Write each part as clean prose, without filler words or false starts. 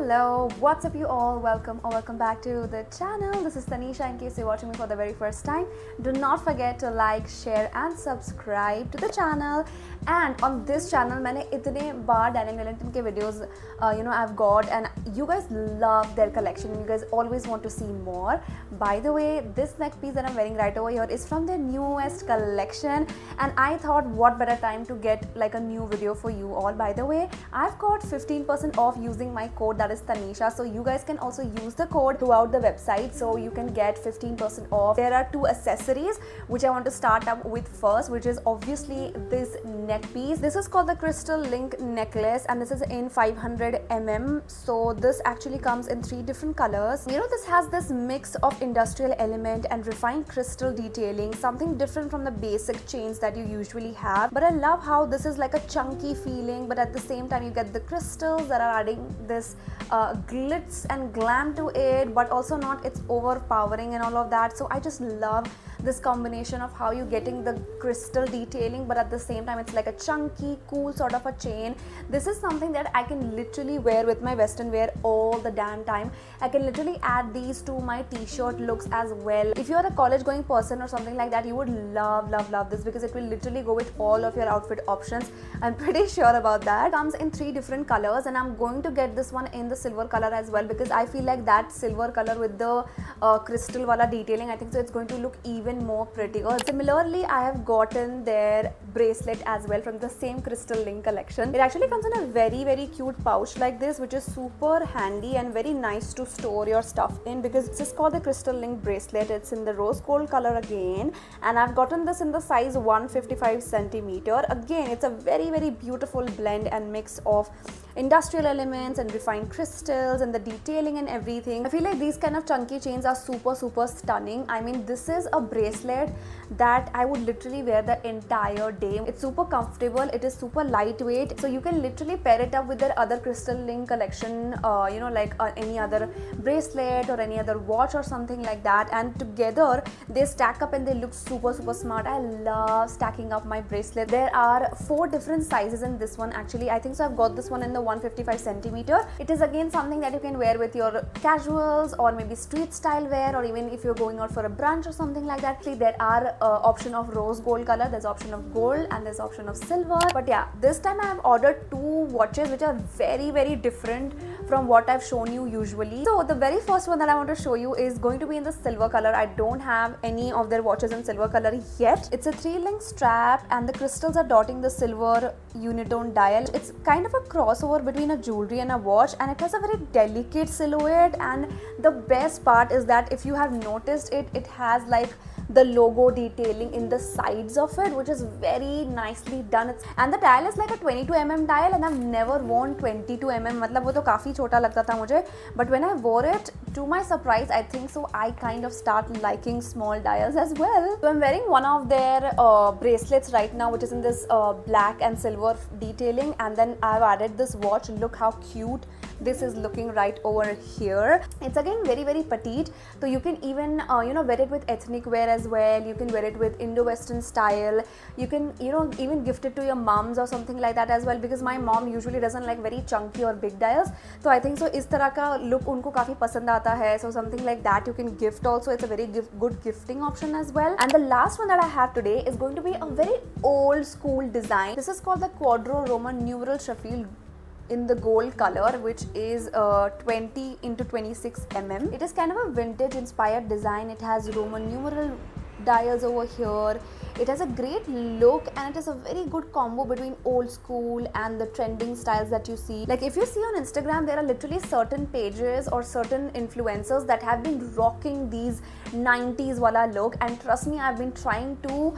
Hello, what's up you all? Welcome back to the channel. This is Tanisha. In case you're watching me for the very first time, do not forget to like, share and subscribe to the channel. And on this channel मैंने इतने बार Daniel Wellington के videos I've got, and you guys love their collection. You guys always want to see more. By the way, this neck piece that I'm wearing right over here is from their newest collection, and I thought what better time to get like a new video for you all. By the way, I've got 15% off using my code, that is Tanisha, so you guys can also use the code throughout the website, so you can get 15% off. There are two accessories which I want to start up with first, which is obviously this neck piece. This is called the Crystal Link necklace, and this is in 500 mm. So this actually comes in 3 different colors. This has this mix of industrial element and refined crystal detailing, something different from the basic chains that you usually have. But I love how this is like a chunky feeling, but at the same time you get the crystals that are adding this glitz and glam to it, but also not it's overpowering and all of that. So I just love this combination of how you're getting the crystal detailing, but at the same time it's like a chunky, cool sort of a chain. This is something that I can literally wear with my western wear all the damn time. I can literally add these to my t-shirt looks as well. If you're a college going person or something like that, you would love this, because it will literally go with all of your outfit options. I'm pretty sure about that. It comes in 3 different colors, and I'm going to get this one in the silver color as well, because I feel like that silver color with the crystal wala detailing, I think so it's going to look even more prettier. Similarly, I have gotten their bracelet as well from the same Crystal Link collection. It actually comes in a very cute pouch like this, which is super handy and very nice to store your stuff in, because this is called the Crystal Link bracelet. It's in the rose gold color again, and I've gotten this in the size 155 centimeter. Again, it's a very beautiful blend and mix of industrial elements and refined crystals and the detailing and everything. I feel like these kind of chunky chains are super stunning. I mean, this is a bracelet that I would literally wear the entire day. It's super comfortable, it is super lightweight, so you can literally pair it up with their other Crystal Link collection, like any other bracelet or any other watch or something like that, and together they stack up and they look super smart. I love stacking up my bracelet. There are 4 different sizes in this one actually. I think so I've got this one in the 155 centimeter. It is again something that you can wear with your casuals or maybe street style wear, or even if you're going out for a brunch or something like that. See, there are option of rose gold color, there's option of gold, and there's option of silver. But yeah, this time I have ordered 2 watches which are very different from what I've shown you usually. So the very first one that I want to show you is going to be in the silver color. I don't have any of their watches in silver color yet. It's a 3-link strap, and the crystals are dotting the silver unitone dial. It's kind of a crossover between a jewelry and a watch, and it has a very delicate silhouette. And the best part is that if you have noticed it has like the logo detailing in the sides of it, which is very nicely done. And the dial is like a 22 mm dial, and I've never worn 22 mm. मतलब वो तो काफ़ी छोटा लगता था मुझे, but when I wore it, to my surprise, I think so I kind of start liking small dials as well. So I'm wearing one of their bracelets right now, which is in this black and silver detailing, and then I've added this watch. Look how cute this is looking right over here. It's again very petite, so you can even wear it with ethnic wear as well. You can wear it with Indo-Western style. You can even gift it to your moms or something like that as well, because my mom usually doesn't like very chunky or big dials. So I think so इस तरह का look उनको काफ़ी पसंद आता है. So something like that you can gift also. It's a very good gifting option as well. And the last one that I have today is going to be a very old school design. This is called the Quadro Roman numeral Sheffield in the gold color, which is 20 into 26 mm. It is kind of a vintage inspired design. It has Roman numeral dials over here. It has a great look, and it is a very good combo between old school and the trending styles that you see. Like if you see on Instagram, there are literally certain pages or certain influencers that have been rocking these 90s wala look, and trust me, I've been trying to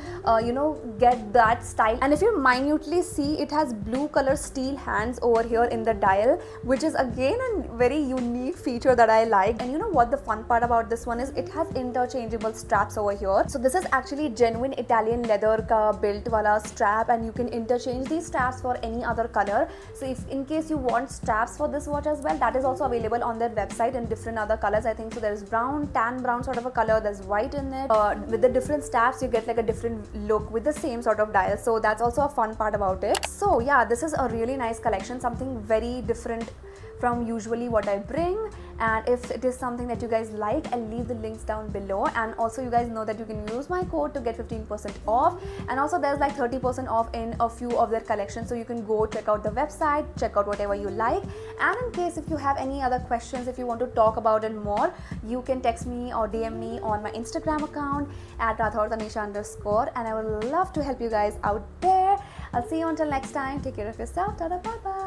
get that style. And if you minutely see, it has blue color steel hands over here in the dial, which is again a very unique feature that I like. And you know what the fun part about this one is? It has interchangeable straps over here. So this is actually genuine Italian leather ka built wala strap, and you can interchange these straps for any other color. So if in case you want straps for this watch as well, that is also available on their website in different other colors. I think so there's brown, tan brown sort of a color, there's white in it. With the different straps you get like a different look with the same sort of dial, so that's also a fun part about it. So yeah, this is a really nice collection, something very different from usually what I bring. And if it is something that you guys like, I'll leave the links down below. And also you guys know that you can use my code to get 15% off, and also there's like 30% off in a few of their collections, so you can go check out the website, check out whatever you like. And in case if you have any other questions, if you want to talk about it more, you can text me or DM me on my Instagram account at Tanisha_, and I would love to help you guys out there. I'll see you until next time. Take care of yourself. Bye bye.